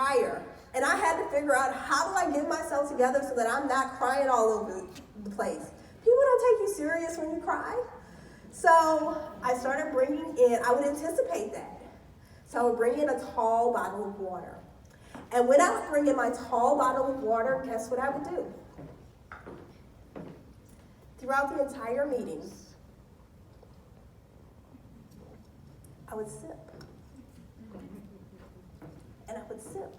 crier. And I had to figure out, how do I get myself together so that I'm not crying all over the place? People don't take you serious when you cry. So I started bringing in, I would anticipate that. So I would bring in a tall bottle of water. And when I would bring in my tall bottle of water, guess what I would do? Throughout the entire meeting, I would sip. And I would sip.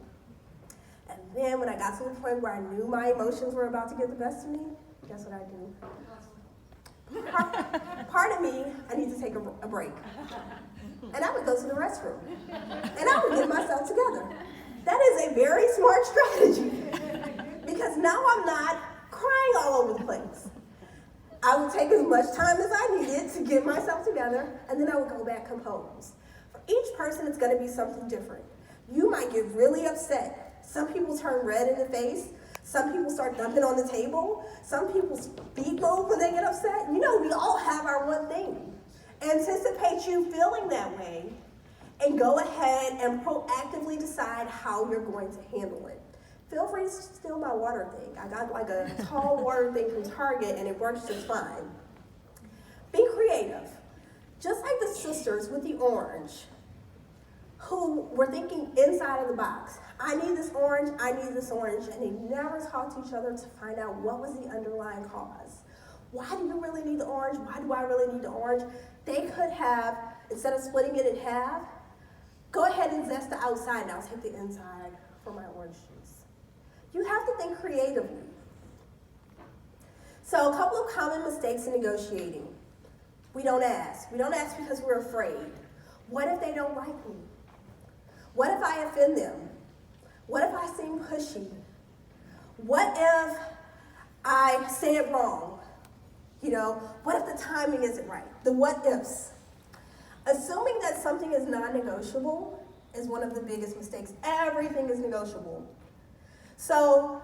And then when I got to the point where I knew my emotions were about to get the best of me, guess what I do? Part of me, I need to take a break. And I would go to the restroom. And I would get myself together. That is a very smart strategy. Because now I'm not crying all over the place. I would take as much time as I needed to get myself together, and then I would go back composed. For each person, it's going to be something different. You might get really upset. Some people turn red in the face. Some people start dumping on the table. Some people speak move when they get upset. You know, we all have our one thing. Anticipate you feeling that way, and go ahead and proactively decide how you're going to handle it. Feel free to steal my water thing. I got like a tall water thing from Target, and it works just fine. Be creative. Just like the sisters with the orange, who were thinking inside of the box. I need this orange, and they never talked to each other to find out what was the underlying cause. Why do you really need the orange? Why do I really need the orange? They could have, instead of splitting it in half, go ahead and zest the outside, now take the inside for my orange juice. You have to think creatively. So a couple of common mistakes in negotiating. We don't ask. We don't ask because we're afraid. What if they don't like me? What if I offend them? What if I seem pushy? What if I say it wrong? You know, what if the timing isn't right? The what ifs. Assuming that something is non-negotiable is one of the biggest mistakes. Everything is negotiable. So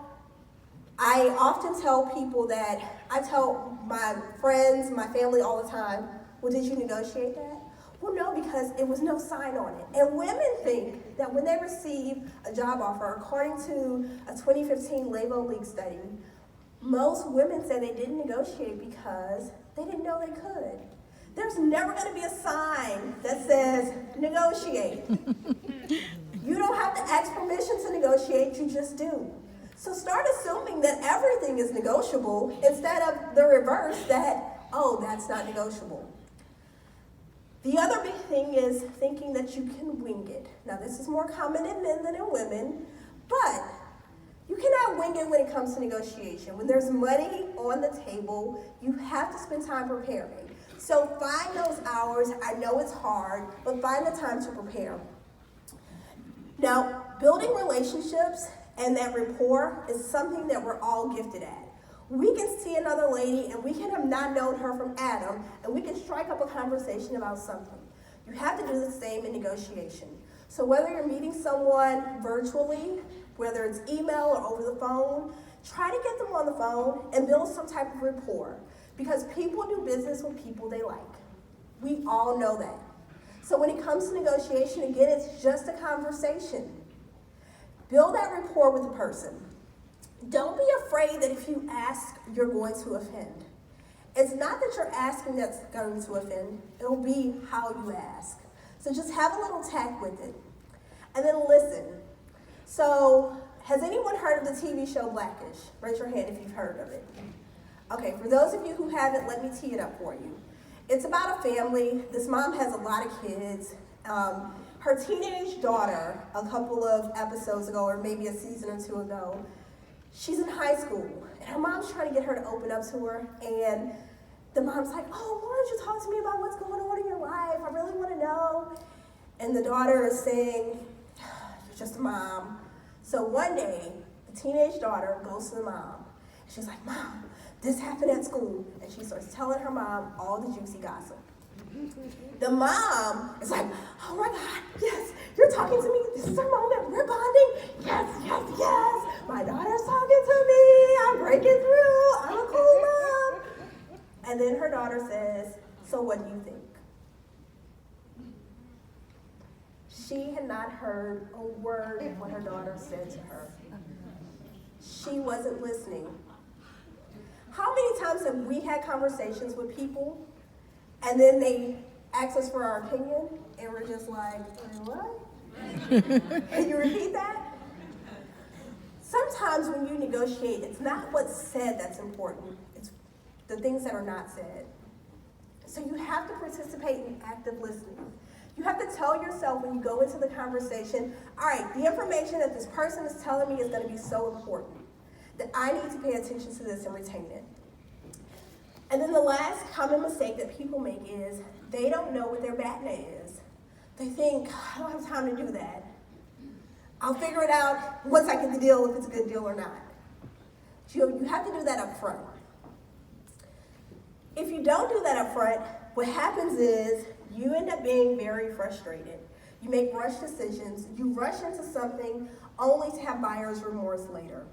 I often tell people that, I tell my friends, my family all the time, well, did you negotiate that? Well, no, because it was no sign on it. And women think that when they receive a job offer, according to a 2015 Labor League study, most women say they didn't negotiate because they didn't know they could. There's never going to be a sign that says negotiate. You don't have to ask permission to negotiate, you just do. So start assuming that everything is negotiable instead of the reverse, that, oh, that's not negotiable. The other big thing is thinking that you can wing it. Now, this is more common in men than in women, but you cannot wing it when it comes to negotiation. When there's money on the table, you have to spend time preparing. So find those hours. I know it's hard, but find the time to prepare. Now, building relationships and that rapport is something that we're all gifted at. We can see another lady and we can have not known her from Adam, and we can strike up a conversation about something. You have to do the same in negotiation. So whether you're meeting someone virtually, whether it's email or over the phone, try to get them on the phone and build some type of rapport, because people do business with people they like. We all know that. So when it comes to negotiation, again, it's just a conversation. Build that rapport with the person. Don't be afraid that if you ask, you're going to offend. It's not that you're asking that's going to offend. It'll be how you ask. So just have a little tact with it. And then listen. So has anyone heard of the TV show Blackish? Raise your hand if you've heard of it. Okay, for those of you who haven't, let me tee it up for you. It's about a family. This mom has a lot of kids. Her teenage daughter, a couple of episodes ago, or maybe a season or two ago, she's in high school, and her mom's trying to get her to open up to her, and the mom's like, oh, why don't you talk to me about what's going on in your life? I really want to know. And the daughter is saying, you're just a mom. So one day, the teenage daughter goes to the mom. She's like, Mom, this happened at school. And she starts telling her mom all the juicy gossip. The mom is like, oh my God, yes, you're talking to me. This is our moment. We're bonding. Yes, yes, yes. My daughter's talking to me. I'm breaking through. I'm a cool mom. And then her daughter says, so what do you think? She had not not heard a word of what her daughter said to her. She wasn't listening. How many times have we had conversations with people and then they ask us for our opinion and we're just like, what? Can you repeat that? Sometimes when you negotiate, it's not what's said that's important. It's the things that are not said. So you have to participate in active listening. You have to tell yourself when you go into the conversation, all right, the information that this person is telling me is going to be so important that I need to pay attention to this and retain it. And then the last common mistake that people make is they don't know what their BATNA is. They think, I don't have time to do that. I'll figure it out once I get the deal, if it's a good deal or not. You have to do that up front. If you don't do that up front, what happens is you end up being very frustrated. You make rush decisions. You rush into something only to have buyer's remorse later.